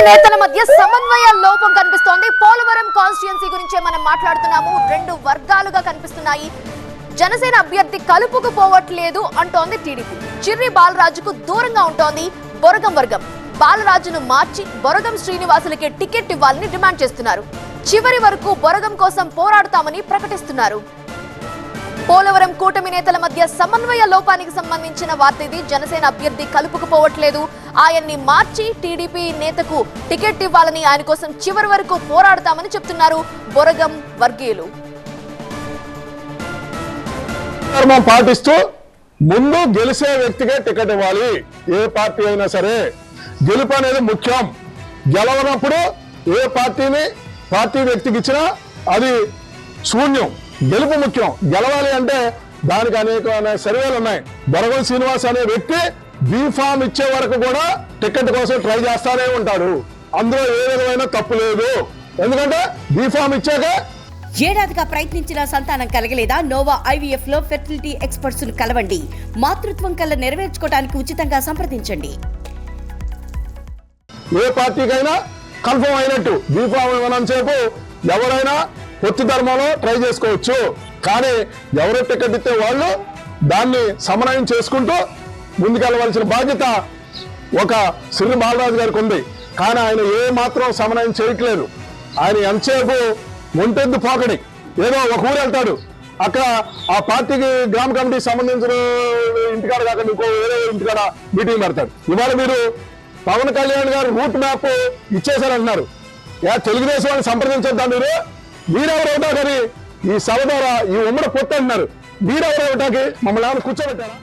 నేతల మధ్య సమన్వయ లోపం కనిపిస్తోంది. పోలవరం కాన్స్టిట్యుయెన్సీ గురించే మనం మాట్లాడుతున్నాము. రెండు వర్గాలుగా కనిపిస్తున్నాయి. జనసేన అభ్యర్థి కలుపుకు పోవట్లేదు అంటోంది టీడీపీ. చిర్రి బాలరాజుకు దూరంగా ఉంటోంది బొరగం వర్గం. బాలరాజును మార్చి బొరగం శ్రీనివాసులకి టికెట్ ఇవ్వాలని డిమాండ్ చేస్తున్నారు. చివరి వరకు బొరగం కోసం పోరాడతామని ప్రకటిస్తున్నారు. పోలవరం కూటమి నేతల మధ్య సమన్వయ లోపానికి సంబంధించిన వార్త ఇది. జనసేన అభ్యర్థి కలుపుకు పోవట్లేదు, ఆయన్ని మార్చి టీడీపీ నేతకు టికెట్ ఇవ్వాలని, ఆయన కోసం చివరి వరకు పోరాడతామని చెప్తున్నారు బొరగం వర్గీయులు. పాటిస్తూ ముందు గెలిచే వ్యక్తికే టికెట్ ఇవ్వాలి. ఏ పార్టీ అయినా సరే గెలుపు అనేది ముఖ్యం. గెలవనప్పుడు ఏ పార్టీ వ్యక్తికి ఇచ్చినా అది శూన్యం. గెలుపు ముఖ్యం. గెలవాలి అంటే దానికి అనేకమైన సర్వేలు ఉన్నాయి. బొరగం శ్రీనివాస్ అనే వ్యక్తి బీఫామ్ ఇచ్చే వరకు కూడా టికెట్ కోసం ట్రై చేస్తానే ఉంటాడు. అందులో ఏ విధమైన తప్పు లేదు. ఎందుకంటే బీఫామ్ ఇచ్చాక ఏడాదిగా ప్రయత్నించిన సంతానం కలగలేదా? నోవా IVF లో ఫెర్టిలిటీ ఎక్స్పర్ట్స్ ను కలవండి. మాతృత్వం కల్లా నెరవేర్చుకోవడానికి ఉచితంగా సంప్రదించండి. ఏ పార్టీకైనా కన్ఫర్మ్ అయినట్టు బీఫామ్ ఇవ్వనంతసేపు ఎవరైనా పొత్తు ధర్మంలో ట్రై చేసుకోవచ్చు. కానీ ఎవరు టికెట్ ఇస్తే వాళ్ళు దాన్ని సమన్వయం చేసుకుంటూ ముందుకెళ్ళవలసిన బాధ్యత ఒక సిర్రి బాలరాజు గారికి ఉంది. కానీ ఆయన ఏ మాత్రం సమన్వయం చేయట్లేదు. ఆయన ఎంతసేపు ఒంటెద్దు పోకడి. ఏదో ఒక ఊరు వెళ్తాడు, అక్కడ ఆ పార్టీకి గ్రామ కమిటీకి సంబంధించిన ఇంటికాడ కాకుండా ఇంకో వేరే ఇంటికాడ మీటింగ్ పెడతాడు. ఇవాళ మీరు పవన్ కళ్యాణ్ గారు రూట్ మ్యాప్ ఇచ్చేశారంటున్నారు. తెలుగుదేశం వాళ్ళని సంప్రదించొద్దా? మీరెవరు అవుతా కానీ ఈ సభ ద్వారా ఈ ఉమ్మడి పొత్తు అంటున్నారు. మీరెవరు అవుతాకి మమ్మల్ని ఏమైనా కూర్చోబెట్టారా?